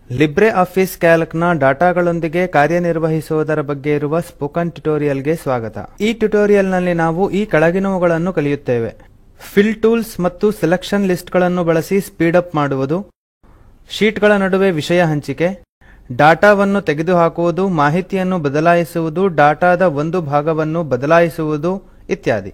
Libre office ಕ್ಯಾಲ್ಕ್ನ ಡಾಟಾಗಳೊಂದಿಗೆ ಕಾರ್ಯನಿರ್ವಹಿಸುವುದರ ಬಗ್ಗೆ ಇರುವ spoken ಟ್ಯುಟೋರಿಯಲ್ಗೆ ಸ್ವಾಗತ. ಈ ಟ್ಯುಟೋರಿಯಲ್ನಲ್ಲಿ ನಾವು ಈ ಕೆಳಗಿನವುಗಳನ್ನು ಕಲಿಯುತ್ತೇವೆ. ಫಿಲ್ ಟೂಲ್ಸ್ ಮತ್ತು ಸೆಲೆಕ್ಷನ್ ಲಿಸ್ಟ್ಗಳನ್ನು ಬಳಸಿ ಸ್ಪೀಡ್ ಅಪ್ ಮಾಡುವುದು, ಶೀಟ್ಗಳ ನಡುವೆ ವಿಷಯ ಹಂಚಿಕೆ, ಡಾಟಾವನ್ನು ತೆಗೆದುಹಾಕುವುದು, ಮಾಹಿತಿಯನ್ನು ಬದಲಾಯಿಸುವುದು, ಡಾಟಾದ ಒಂದು ಭಾಗವನ್ನು ಬದಲಾಯಿಸುವುದು ಇತ್ಯಾದಿ.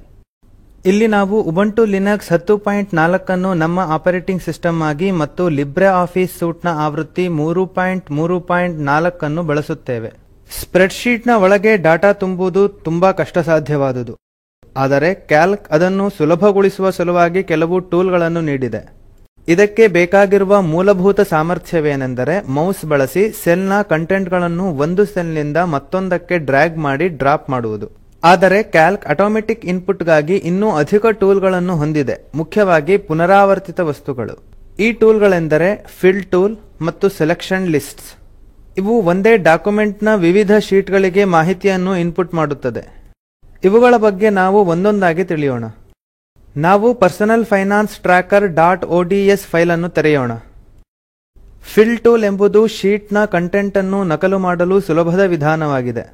ಇಲ್ಲಿ ನಾವು ಉಬುಂಟು ಲಿನಕ್ಸ್ 10.4 ಅನ್ನು ನಮ್ಮ ಆಪರೇಟಿಂಗ್ ಸಿಸ್ಟಮ್ ಆಗಿ ಮತ್ತು ಲಿಬ್ರೆ ಆಫೀಸ್ ಸೂಟ್ ನ ಆವೃತ್ತಿ 3.3.4 ಅನ್ನು ಬಳಸುತ್ತೇವೆ. ಸ್ಪ್ರೆಡ್ ಶೀಟ್ ನ ಒಳಗೆ ಡಾಟಾ ತುಂಬುವುದು ತುಂಬಾ ಕಷ್ಟಸಾಧ್ಯವಾದುದು. ಆದರೆ ಕ್ಯಾಲ್ಕ್ ಅದನ್ನು ಸುಲಭಗೊಳಿಸುವ ಸಲುವಾಗಿ ಕೆಲವು ಟೂಲ್ಗಳನ್ನು ನೀಡಿದೆ. ಇದಕ್ಕೆ ಬೇಕಾಗಿರುವ ಮೂಲಭೂತ ಸಾಮರ್ಥ್ಯವೇನೆಂದರೆ ಮೌಸ್ ಬಳಸಿ ಸೆಲ್ ನ ಕಂಟೆಂಟ್ಗಳನ್ನು ಒಂದು ಸೆಲ್ ನಿಂದ ಮತ್ತೊಂದಕ್ಕೆ ಡ್ರ್ಯಾಗ್ ಮಾಡಿ ಡ್ರಾಪ್ ಮಾಡುವುದು. ಆದರೆ ಕ್ಯಾಲ್ಕ್ ಆಟೋಮೆಟಿಕ್ ಇನ್ಪುಟ್ ಗಾಗಿ ಇನ್ನೂ ಅಧಿಕ ಟೂಲ್ಗಳನ್ನು ಹೊಂದಿದೆ, ಮುಖ್ಯವಾಗಿ ಪುನರಾವರ್ತಿತ ವಸ್ತುಗಳು. ಈ ಟೂಲ್ಗಳೆಂದರೆ ಫಿಲ್ ಟೂಲ್ ಮತ್ತು ಸೆಲೆಕ್ಷನ್ ಲಿಸ್ಟ್ಸ್. ಇವು ಒಂದೇ ಡಾಕ್ಯುಮೆಂಟ್ ನ ವಿವಿಧ ಶೀಟ್ಗಳಿಗೆ ಮಾಹಿತಿಯನ್ನು ಇನ್ಪುಟ್ ಮಾಡುತ್ತದೆ. ಇವುಗಳ ಬಗ್ಗೆ ನಾವು ಒಂದೊಂದಾಗಿ ತಿಳಿಯೋಣ. ನಾವು personal finance tracker .ods file ಅನ್ನು ತೆರೆಯೋಣ. ಫಿಲ್ ಟೂಲ್ ಎಂಬುದು ಶೀಟ್ ನ ಕಂಟೆಂಟ್ ಅನ್ನು ನಕಲು ಮಾಡಲು ಸುಲಭದ ವಿಧಾನವಾಗಿದೆ.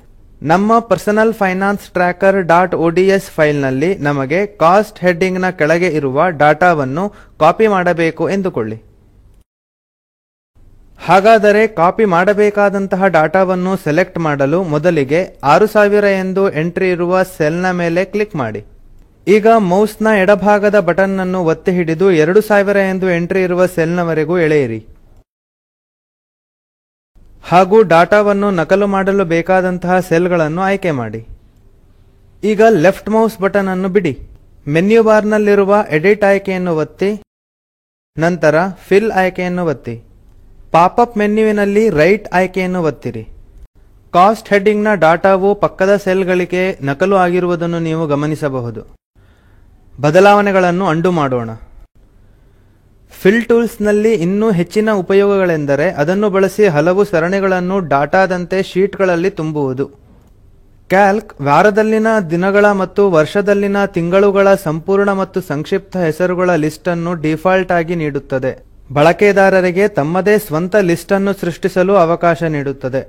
ನಮ್ಮ personal finance tracker .ods file ನಲ್ಲಿ ನಮಗೆ ಕಾಸ್ಟ್ ಹೆಡ್ಡಿಂಗ್ ನ ಕೆಳಗೆ ಇರುವ ಡಾಟಾವನ್ನು ಕಾಪಿ ಮಾಡಬೇಕು ಎಂದುಕೊಳ್ಳಿ. ಹಾಗಾದರೆ ಕಾಪಿ ಮಾಡಬೇಕಾದಂತಹ ಡಾಟಾವನ್ನು ಸೆಲೆಕ್ಟ್ ಮಾಡಲು ಮೊದಲಿಗೆ 6000 ಎಂದು ಎಂಟ್ರಿ ಇರುವ ಸೆಲ್ ನ ಮೇಲೆ ಕ್ಲಿಕ್ ಮಾಡಿ. ಈಗ ಮೌಸ್ ನ ಎಡಭಾಗದ ಬಟನ್ ಅನ್ನು ಒತ್ತಿ ಹಿಡಿದು 2000 ಎಂದು ಎಂಟ್ರಿ ಇರುವ ಸೆಲ್ ನವರೆಗೂ ಎಳೆಯಿರಿ. ಹಾಗೂ ಡಾಟಾವನ್ನು ನಕಲು ಮಾಡಲು ಬೇಕಾದಂತಹ ಸೆಲ್ ಗಳನ್ನು ಆಯ್ಕೆ ಮಾಡಿ. ಈಗ ಲೆಫ್ಟ್ ಮೌಸ್ ಬಟನ್ ಅನ್ನು ಬಿಡಿ. ಮೆನ್ಯು ಬಾರ್ ನಲ್ಲಿರುವ ಎಡಿಟ್ ಆಯ್ಕೆಯನ್ನು ಒತ್ತಿ, ನಂತರ ಫಿಲ್ ಆಯ್ಕೆಯನ್ನು ಒತ್ತಿ. ಪಾಪ್ ಮೆನ್ಯುವಿನಲ್ಲಿ ರೈಟ್ ಆಯ್ಕೆಯನ್ನು ಒತ್ತಿರಿ. ಕಾಸ್ಟ್ ಹೆಡ್ಡಿಂಗ್ ನ ಡಾಟಾವು ಪಕ್ಕದ ಸೆಲ್ ಗಳಿಗೆ ನಕಲು ಆಗಿರುವುದನ್ನು ನೀವು ಗಮನಿಸಬಹುದು. ಬದಲಾವಣೆಗಳನ್ನು ಅಂಡು ಮಾಡೋಣ. ಫಿಲ್ ಟೂಲ್ಸ್ ನಲ್ಲಿ ಇನ್ನೂ ಹೆಚ್ಚಿನ ಉಪಯೋಗಗಳೆಂದರೆ ಅದನ್ನು ಬಳಸಿ ಹಲವು ಸರಣಿಗಳನ್ನು ಡಾಟಾದಂತೆ ಶೀಟ್ಗಳಲ್ಲಿ ತುಂಬುವುದು. ಕ್ಯಾಲ್ಕ್ ವಾರದಲ್ಲಿನ ದಿನಗಳ ಮತ್ತು ವರ್ಷದಲ್ಲಿನ ತಿಂಗಳುಗಳ ಸಂಪೂರ್ಣ ಮತ್ತು ಸಂಕ್ಷಿಪ್ತ ಹೆಸರುಗಳ ಲಿಸ್ಟ್ ಅನ್ನು ಡಿಫಾಲ್ಟ್ ಆಗಿ ನೀಡುತ್ತದೆ. ಬಳಕೆದಾರರಿಗೆ ತಮ್ಮದೇ ಸ್ವಂತ ಲಿಸ್ಟ್ ಅನ್ನು ಸೃಷ್ಟಿಸಲು ಅವಕಾಶ ನೀಡುತ್ತದೆ.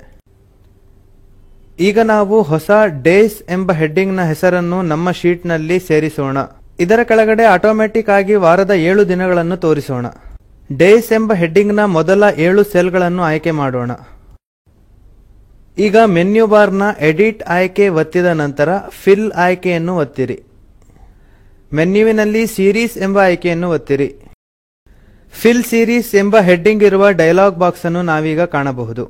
ಈಗ ನಾವು ಹೊಸ ಡೇಸ್ ಎಂಬ ಹೆಡ್ಡಿಂಗ್ ನ ಹೆಸರನ್ನು ನಮ್ಮ ಶೀಟ್ ನಲ್ಲಿ ಸೇರಿಸೋಣ. ಇದರ ಕೆಳಗಡೆ ಆಟೋಮ್ಯಾಟಿಕ್ ಆಗಿ ವಾರದ 7 ದಿನಗಳನ್ನು ತೋರಿಸೋಣ. ಡೇಸ್ ಎಂಬ ಹೆಡ್ಡಿಂಗ್ ನ ಮೊದಲ 7 ಸೆಲ್ ಗಳನ್ನು ಆಯ್ಕೆ ಮಾಡೋಣ. ಈಗ ಮೆನ್ಯು ಬಾರ್ ನ ಎಡಿಟ್ ಆಯ್ಕೆ ಒತ್ತಿದ ನಂತರ ಫಿಲ್ ಆಯ್ಕೆಯನ್ನು ಒತ್ತಿರಿ. ಮೆನ್ಯುವಿನಲ್ಲಿ ಸೀರೀಸ್ ಎಂಬ ಆಯ್ಕೆಯನ್ನು ಒತ್ತಿರಿ. ಫಿಲ್ ಸೀರೀಸ್ ಎಂಬ ಹೆಡ್ಡಿಂಗ್ ಇರುವ ಡಯಲಾಗ್ ಬಾಕ್ಸ್ ಅನ್ನು ನಾವೀಗ ಕಾಣಬಹುದು.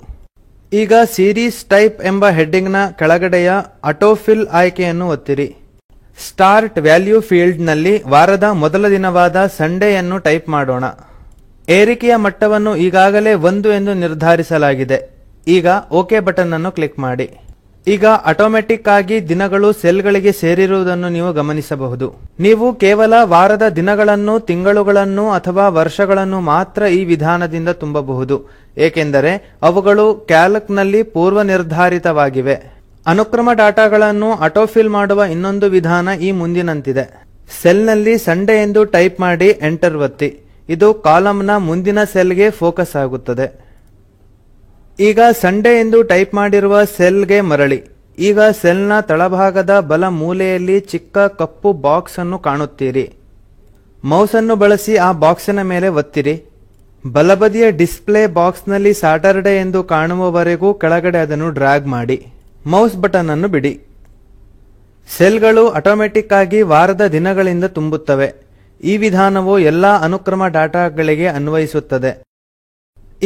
ಈಗ ಸೀರೀಸ್ ಟೈಪ್ ಎಂಬ ಹೆಡ್ಡಿಂಗ್ ನ ಕೆಳಗಡೆಯ ಆಟೋಫಿಲ್ ಆಯ್ಕೆಯನ್ನು ಒತ್ತಿರಿ. ಸ್ಟಾರ್ಟ್ ವ್ಯಾಲ್ಯೂ ಫೀಲ್ಡ್ ನಲ್ಲಿ ವಾರದ ಮೊದಲ ದಿನವಾದ ಸಂಡೇಯನ್ನು ಟೈಪ್ ಮಾಡೋಣ. ಏರಿಕೆಯ ಮಟ್ಟವನ್ನು ಈಗಾಗಲೇ 1 ಎಂದು ನಿರ್ಧರಿಸಲಾಗಿದೆ. ಈಗ ಓಕೆ ಬಟನ್ ಅನ್ನು ಕ್ಲಿಕ್ ಮಾಡಿ. ಈಗ ಆಟೋಮ್ಯಾಟಿಕ್ ಆಗಿ ದಿನಗಳು ಸೆಲ್ ಗಳಿಗೆ ಸೇರಿರುವುದನ್ನು ನೀವು ಗಮನಿಸಬಹುದು. ನೀವು ಕೇವಲ ವಾರದ ದಿನಗಳನ್ನು, ತಿಂಗಳುಗಳನ್ನು ಅಥವಾ ವರ್ಷಗಳನ್ನು ಮಾತ್ರ ಈ ವಿಧಾನದಿಂದ ತುಂಬಬಹುದು, ಏಕೆಂದರೆ ಅವುಗಳು ಕ್ಯಾಲ್ಕ್ ನಲ್ಲಿ ಪೂರ್ವ ನಿರ್ಧಾರಿತವಾಗಿವೆ. ಅನುಕ್ರಮ ಡಾಟಾಗಳನ್ನು ಆಟೋಫಿಲ್ ಮಾಡುವ ಇನ್ನೊಂದು ವಿಧಾನ ಈ ಮುಂದಿನಂತಿದೆ. ಸೆಲ್ ನಲ್ಲಿ ಸಂಡೇ ಎಂದು ಟೈಪ್ ಮಾಡಿ ಎಂಟರ್ ಒತ್ತಿ. ಇದು ಕಾಲಮ್ ನ ಮುಂದಿನ ಸೆಲ್ ಗೆ ಫೋಕಸ್ ಆಗುತ್ತದೆ. ಈಗ ಸಂಡೇ ಎಂದು ಟೈಪ್ ಮಾಡಿರುವ ಸೆಲ್ ಗೆ ಮರಳಿ. ಈಗ ಸೆಲ್ ನ ತಳಭಾಗದ ಬಲ ಮೂಲೆಯಲ್ಲಿ ಚಿಕ್ಕ ಕಪ್ಪು ಬಾಕ್ಸ್ ಅನ್ನು ಕಾಣುತ್ತೀರಿ. ಮೌಸ್ ಅನ್ನು ಬಳಸಿ ಆ ಬಾಕ್ಸಿನ ಮೇಲೆ ಒತ್ತಿರಿ. ಬಲಬದಿಯ ಡಿಸ್ಪ್ಲೇ ಬಾಕ್ಸ್ ನಲ್ಲಿ ಸ್ಯಾಟರ್ಡೇ ಎಂದು ಕಾಣುವವರೆಗೂ ಕೆಳಗಡೆ ಅದನ್ನು ಡ್ರ್ಯಾಗ್ ಮಾಡಿ. ಮೌಸ್ ಬಟನ್ ಅನ್ನು ಬಿಡಿ. ಸೆಲ್ಗಳು ಆಟೋಮ್ಯಾಟಿಕ್ ಆಗಿ ವಾರದ ದಿನಗಳಿಂದ ತುಂಬುತ್ತವೆ. ಈ ವಿಧಾನವು ಎಲ್ಲಾ ಅನುಕ್ರಮ ಡಾಟಾಗಳಿಗೆ ಅನ್ವಯಿಸುತ್ತದೆ.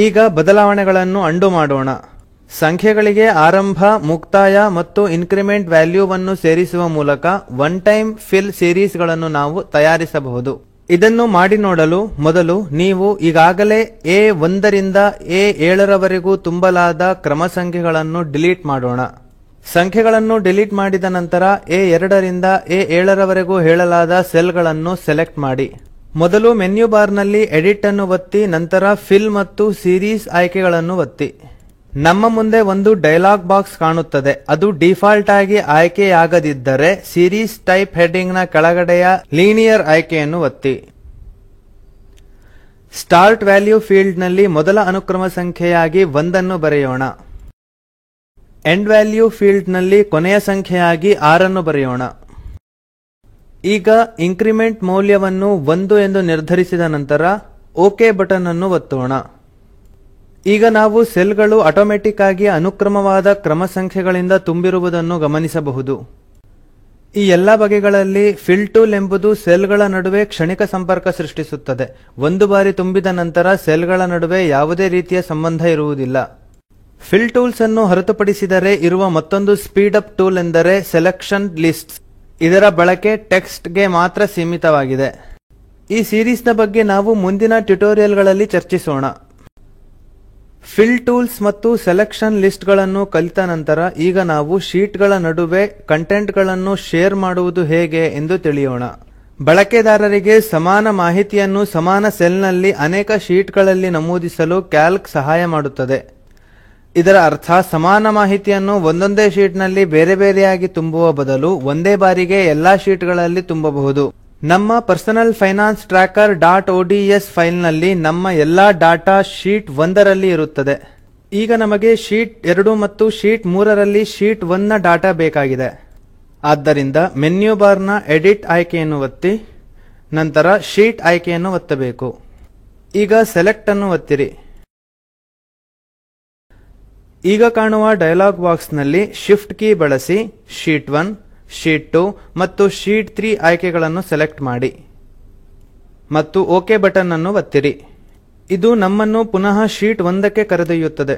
ಈಗ ಬದಲಾವಣೆಗಳನ್ನು ಅಂಡು ಮಾಡೋಣ. ಸಂಖ್ಯೆಗಳಿಗೆ ಆರಂಭ, ಮುಕ್ತಾಯ ಮತ್ತು ಇನ್ಕ್ರಿಮೆಂಟ್ ವ್ಯಾಲ್ಯೂವನ್ನು ಸೇರಿಸುವ ಮೂಲಕ ಒನ್ ಟೈಮ್ ಫಿಲ್ ಸೀರೀಸ್ ಗಳನ್ನು ನಾವು ತಯಾರಿಸಬಹುದು. ಇದನ್ನು ಮಾಡಿ ನೋಡಲು ಮೊದಲು ನೀವು ಈಗಾಗಲೇ A1 ರಿಂದ A7 ರವರೆಗೂ ತುಂಬಲಾದ ಕ್ರಮ ಸಂಖ್ಯೆಗಳನ್ನು ಡಿಲೀಟ್ ಮಾಡೋಣ. ಸಂಖ್ಯೆಗಳನ್ನು ಡಿಲೀಟ್ ಮಾಡಿದ ನಂತರ A2 ರಿಂದ A7 ರವರೆಗೂ ಹೇಳಲಾದ ಸೆಲ್ ಗಳನ್ನು ಸೆಲೆಕ್ಟ್ ಮಾಡಿ. ಮೊದಲು ಮೆನ್ಯು ಬಾರ್ ನಲ್ಲಿ ಎಡಿಟ್ ಅನ್ನು ಒತ್ತಿ, ನಂತರ ಫಿಲ್ ಮತ್ತು ಸೀರೀಸ್ ಆಯ್ಕೆಗಳನ್ನು ಒತ್ತಿ. ನಮ್ಮ ಮುಂದೆ ಒಂದು ಡಯಲಾಗ್ ಬಾಕ್ಸ್ ಕಾಣುತ್ತದೆ. ಅದು ಡಿಫಾಲ್ಟ್ ಆಗಿ ಆಯ್ಕೆಯಾಗದಿದ್ದರೆ ಸೀರೀಸ್ ಟೈಪ್ ಹೆಡ್ಡಿಂಗ್ ನ ಕೆಳಗಡೆಯ ಲೀನಿಯರ್ ಆಯ್ಕೆಯನ್ನು ಒತ್ತಿ. ಸ್ಟಾರ್ಟ್ ವ್ಯಾಲ್ಯೂ ಫೀಲ್ಡ್ ನಲ್ಲಿ ಮೊದಲ ಅನುಕ್ರಮ ಸಂಖ್ಯೆಯಾಗಿ 1 ಅನ್ನು ಬರೆಯೋಣ. ಎಂಡ್ ವ್ಯಾಲ್ಯೂ ಫೀಲ್ಡ್ ನಲ್ಲಿ ಕೊನೆಯ ಸಂಖ್ಯೆಯಾಗಿ 6 ಅನ್ನು ಬರೆಯೋಣ. ಈಗ ಇಂಕ್ರಿಮೆಂಟ್ ಮೌಲ್ಯವನ್ನು 1 ಎಂದು ನಿರ್ಧರಿಸಿದ ನಂತರ ಓಕೆ ಬಟನ್ ಅನ್ನು ಒತ್ತೋಣ. ಈಗ ನಾವು ಸೆಲ್ಗಳು ಆಟೋಮೆಟಿಕ್ ಆಗಿ ಅನುಕ್ರಮವಾದ ಕ್ರಮ ಸಂಖ್ಯೆಗಳಿಂದ ತುಂಬಿರುವುದನ್ನು ಗಮನಿಸಬಹುದು. ಈ ಎಲ್ಲ ಬಗೆಗಳಲ್ಲಿ ಫಿಲ್ ಟೂಲ್ ಎಂಬುದು ಸೆಲ್ಗಳ ನಡುವೆ ಕ್ಷಣಿಕ ಸಂಪರ್ಕ ಸೃಷ್ಟಿಸುತ್ತದೆ. ಒಂದು ಬಾರಿ ತುಂಬಿದ ನಂತರ ಸೆಲ್ಗಳ ನಡುವೆ ಯಾವುದೇ ರೀತಿಯ ಸಂಬಂಧ ಇರುವುದಿಲ್ಲ. ಫಿಲ್ ಟೂಲ್ಸ್ ಅನ್ನು ಹೊರತುಪಡಿಸಿದರೆ ಇರುವ ಮತ್ತೊಂದು ಸ್ಪೀಡ್ ಅಪ್ ಟೂಲ್ ಎಂದರೆ ಸೆಲೆಕ್ಷನ್ ಲಿಸ್ಟ್ಸ್. ಇದರ ಬಳಕೆ ಟೆಕ್ಸ್ಟ್ ಗೆ ಮಾತ್ರ ಸೀಮಿತವಾಗಿದೆ. ಈ ಸೀರೀಸ್ ನ ಬಗ್ಗೆ ನಾವು ಮುಂದಿನ ಟ್ಯುಟೋರಿಯಲ್ಗಳಲ್ಲಿ ಚರ್ಚಿಸೋಣ. ಫಿಲ್ ಟೂಲ್ಸ್ ಮತ್ತು ಸೆಲೆಕ್ಷನ್ ಲಿಸ್ಟ್ ಗಳನ್ನು ಕಲಿತ ನಂತರ ಈಗ ನಾವು ಶೀಟ್ ಗಳ ನಡುವೆ ಕಂಟೆಂಟ್ ಗಳನ್ನು ಶೇರ್ ಮಾಡುವುದು ಹೇಗೆ ಎಂದು ತಿಳಿಯೋಣ. ಬಳಕೆದಾರರಿಗೆ ಸಮಾನ ಮಾಹಿತಿಯನ್ನು ಸಮಾನ ಸೆಲ್ ನಲ್ಲಿ ಅನೇಕ ಶೀಟ್ ಗಳಲ್ಲಿ ನಮೂದಿಸಲು ಕ್ಯಾಲ್ಕ್ ಸಹಾಯ ಮಾಡುತ್ತದೆ. ಇದರ ಅರ್ಥ ಸಮಾನ ಮಾಹಿತಿಯನ್ನು ಒಂದೊಂದೇ ಶೀಟ್ ನಲ್ಲಿ ಬೇರೆ ಬೇರೆಯಾಗಿ ತುಂಬುವ ಬದಲು ಒಂದೇ ಬಾರಿಗೆ ಎಲ್ಲಾ ಶೀಟ್ ಗಳಲ್ಲಿ ತುಂಬಬಹುದು. ನಮ್ಮ personal finance tracker .ods file ನಲ್ಲಿ ನಮ್ಮ ಎಲ್ಲಾ ಡಾಟಾ ಶೀಟ್ 1 ರಲ್ಲಿ ಇರುತ್ತದೆ. ಈಗ ನಮಗೆ ಶೀಟ್ 2 ಮತ್ತು ಶೀಟ್ 3 ರಲ್ಲಿ ಶೀಟ್ 1 ನ ಡಾಟಾ ಬೇಕಾಗಿದೆ. ಆದ್ದರಿಂದ ಮೆನ್ಯು ಬಾರ್ ನ ಎಡಿಟ್ ಆಯ್ಕೆಯನ್ನು ಒತ್ತಿ ನಂತರ ಶೀಟ್ ಆಯ್ಕೆಯನ್ನು ಒತ್ತಬೇಕು. ಈಗ ಸೆಲೆಕ್ಟ್ ಅನ್ನು ಒತ್ತಿರಿ. ಈಗ ಕಾಣುವ ಡಯಲಾಗ್ ಬಾಕ್ಸ್ ನಲ್ಲಿ ಶಿಫ್ಟ್ ಕೀ ಬಳಸಿ ಶೀಟ್ 1, ಶೀಟ್ 2 ಮತ್ತು ಶೀಟ್ 3 ಆಯ್ಕೆಗಳನ್ನು ಸೆಲೆಕ್ಟ್ ಮಾಡಿ ಮತ್ತು ಓಕೆ ಬಟನ್ ಅನ್ನು ಒತ್ತಿರಿ. ಇದು ನಮ್ಮನ್ನು ಪುನಃ ಶೀಟ್ 1ಕ್ಕೆ ಕರೆದೊಯ್ಯುತ್ತದೆ.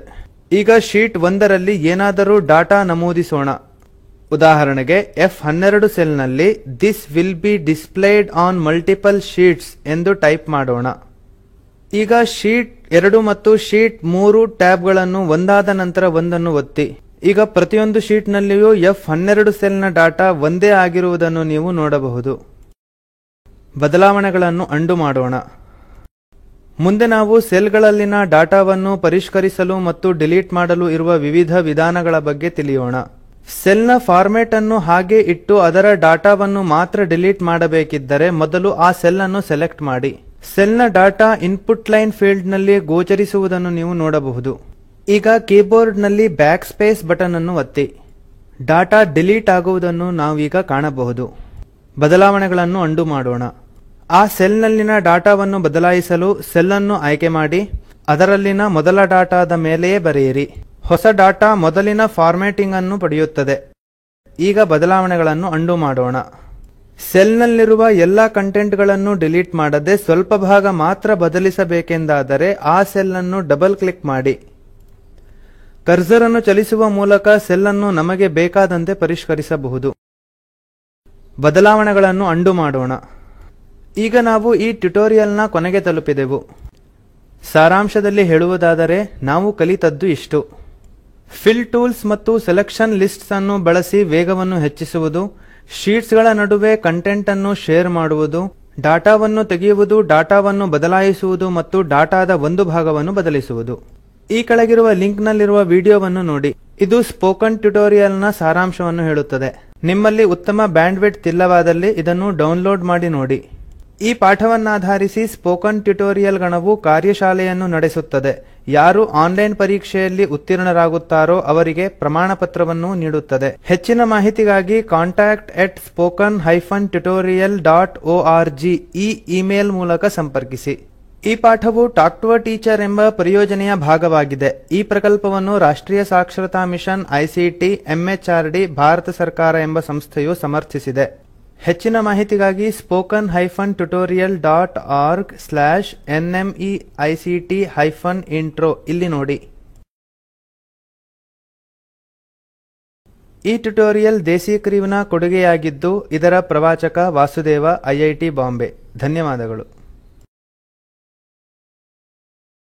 ಈಗ ಶೀಟ್ 1 ರಲ್ಲಿ ಏನಾದರೂ ಡಾಟಾ ನಮೂದಿಸೋಣ. ಉದಾಹರಣೆಗೆ F12 ಸೆಲ್ ನಲ್ಲಿ this will be displayed on multiple sheets ಎಂದು ಟೈಪ್ ಮಾಡೋಣ. ಈಗ ಶೀಟ್ 2 ಮತ್ತು ಶೀಟ್ 3 ಟ್ಯಾಬ್ ಗಳನ್ನು ಒಂದಾದ ನಂತರ ಒಂದನ್ನು ಒತ್ತಿ. ಈಗ ಪ್ರತಿಯೊಂದು ಶೀಟ್ ನಲ್ಲಿಯೂ F12 ಸೆಲ್ ನ ಡಾಟಾ ಒಂದೇ ಆಗಿರುವುದನ್ನು ನೀವು ನೋಡಬಹುದು. ಬದಲಾವಣೆಗಳನ್ನು ಅಂಡು ಮಾಡೋಣ. ಮುಂದೆ ನಾವು ಸೆಲ್ ಗಳಲ್ಲಿನ ಡಾಟಾವನ್ನು ಪರಿಷ್ಕರಿಸಲು ಮತ್ತು ಡಿಲೀಟ್ ಮಾಡಲು ಇರುವ ವಿವಿಧ ವಿಧಾನಗಳ ಬಗ್ಗೆ ತಿಳಿಯೋಣ. ಸೆಲ್ ನ ಫಾರ್ಮೆಟ್ ಅನ್ನು ಹಾಗೆ ಇಟ್ಟು ಅದರ ಡಾಟಾವನ್ನು ಮಾತ್ರ ಡಿಲೀಟ್ ಮಾಡಬೇಕಿದ್ದರೆ ಮೊದಲು ಆ ಸೆಲ್ ಅನ್ನು ಸೆಲೆಕ್ಟ್ ಮಾಡಿ. ಸೆಲ್ ನ ಡಾಟಾ ಇನ್ಪುಟ್ ಲೈನ್ ಫೀಲ್ಡ್ ನಲ್ಲಿ ಗೋಚರಿಸುವುದನ್ನು ನೀವು ನೋಡಬಹುದು. ಈಗ ಕೀಬೋರ್ಡ್ ನಲ್ಲಿ ಬ್ಯಾಕ್ ಸ್ಪೇಸ್ ಬಟನ್ ಅನ್ನು ಒತ್ತಿ. ಡಾಟಾ ಡಿಲೀಟ್ ಆಗುವುದನ್ನು ನಾವೀಗ ಕಾಣಬಹುದು. ಬದಲಾವಣೆಗಳನ್ನು ಅಂಡು ಮಾಡೋಣ. ಆ ಸೆಲ್ ನಲ್ಲಿನ ಡಾಟಾವನ್ನು ಬದಲಾಯಿಸಲು ಸೆಲ್ ಅನ್ನು ಆಯ್ಕೆ ಮಾಡಿ ಅದರಲ್ಲಿನ ಮೊದಲ ಡಾಟಾದ ಮೇಲೆಯೇ ಬರೆಯಿರಿ. ಹೊಸ ಡಾಟಾ ಮೊದಲಿನ ಫಾರ್ಮ್ಯಾಟಿಂಗ್ ಅನ್ನು ಪಡೆಯುತ್ತದೆ. ಈಗ ಬದಲಾವಣೆಗಳನ್ನು ಅಂಡು ಮಾಡೋಣ. ಸೆಲ್ ನಲ್ಲಿರುವ ಎಲ್ಲ ಕಂಟೆಂಟ್ ಗಳನ್ನು ಡಿಲೀಟ್ ಮಾಡದೆ ಸ್ವಲ್ಪ ಭಾಗ ಮಾತ್ರ ಬದಲಿಸಬೇಕೆಂದಾದರೆ ಆ ಸೆಲ್ ಅನ್ನು ಡಬಲ್ ಕ್ಲಿಕ್ ಮಾಡಿ. ಕರ್ಸರ್ ಅನ್ನು ಚಲಿಸುವ ಮೂಲಕ ಸೆಲ್ ಅನ್ನು ನಮಗೆ ಬೇಕಾದಂತೆ ಪರಿಷ್ಕರಿಸಬಹುದು. ಬದಲಾವಣೆಗಳನ್ನು ಅಂಡು ಮಾಡೋಣ. ಈಗ ನಾವು ಈ ಟ್ಯುಟೋರಿಯಲ್ ನ ಕೊನೆಗೆ ತಲುಪಿದೆವು. ಸಾರಾಂಶದಲ್ಲಿ ಹೇಳುವುದಾದರೆ ನಾವು ಕಲಿತದ್ದು ಇಷ್ಟು. ಫಿಲ್ ಟೂಲ್ಸ್ ಮತ್ತು ಸೆಲೆಕ್ಷನ್ ಲಿಸ್ಟ್ಸ್ ಅನ್ನು ಬಳಸಿ ವೇಗವನ್ನು ಹೆಚ್ಚಿಸುವುದು, ಶೀಟ್ಸ್ ಗಳ ನಡುವೆ ಕಂಟೆಂಟ್ ಅನ್ನು ಶೇರ್ ಮಾಡುವುದು, ಡಾಟಾವನ್ನು ತೆಗೆಯುವುದು, ಡಾಟಾವನ್ನು ಬದಲಾಯಿಸುವುದು ಮತ್ತು ಡಾಟಾದ ಒಂದು ಭಾಗವನ್ನು ಬದಲಿಸುವುದು. ಈ ಕೆಳಗಿರುವ ಲಿಂಕ್ ನಲ್ಲಿರುವ ವಿಡಿಯೋವನ್ನು ನೋಡಿ. ಇದು ಸ್ಪೋಕನ್ ಟ್ಯುಟೋರಿಯಲ್ ನ ಸಾರಾಂಶವನ್ನು ಹೇಳುತ್ತದೆ. ನಿಮ್ಮಲ್ಲಿ ಉತ್ತಮ ಬ್ಯಾಂಡ್ವಿಡ್ತ್ ಇಲ್ಲವಾದಲ್ಲಿ ಇದನ್ನು ಡೌನ್ಲೋಡ್ ಮಾಡಿ ನೋಡಿ. ಈ ಪಾಠವನ್ನಾಧಾರಿಸಿ ಸ್ಪೋಕನ್ ಟ್ಯುಟೋರಿಯಲ್ ಗಣವು ಕಾರ್ಯಶಾಲೆಯನ್ನು ನಡೆಸುತ್ತದೆ. ಯಾರು ಆನ್ಲೈನ್ ಪರೀಕ್ಷೆಯಲ್ಲಿ ಉತ್ತೀರ್ಣರಾಗುತ್ತಾರೋ ಅವರಿಗೆ ಪ್ರಮಾಣ ಪತ್ರವನ್ನು ನೀಡುತ್ತದೆ. ಹೆಚ್ಚಿನ ಮಾಹಿತಿಗಾಗಿ contact@spoken-tutorial.org ಈ ಇಮೇಲ್ ಮೂಲಕ ಸಂಪರ್ಕಿಸಿ. ಈ ಪಾಠವು ಟಾಕ್ ಟು ಅ ಟೀಚರ್ ಎಂಬ ಪರಿಯೋಜನೆಯ ಭಾಗವಾಗಿದೆ. ಈ ಪ್ರಕಲ್ಪವನ್ನು ರಾಷ್ಟ್ರೀಯ ಸಾಕ್ಷರತಾ ಮಿಷನ್ ICT MHRD ಭಾರತ ಸರ್ಕಾರ ಎಂಬ ಸಂಸ್ಥೆಯು ಸಮರ್ಥಿಸಿದೆ. ಹೆಚ್ಚಿನ ಮಾಹಿತಿಗಾಗಿ spoken-tutorial.org/nmeict-intro ಇಲ್ಲಿ ನೋಡಿ. ಈ ಟ್ಯುಟೋರಿಯಲ್ ದೇಸಿಕ್ರೀವ್ನ ಕೊಡುಗೆಯಾಗಿದ್ದು ಇದರ ಪ್ರವಾಚಕ ವಾಸುದೇವ IIT ಬಾಂಬೆ. ಧನ್ಯವಾದಗಳು.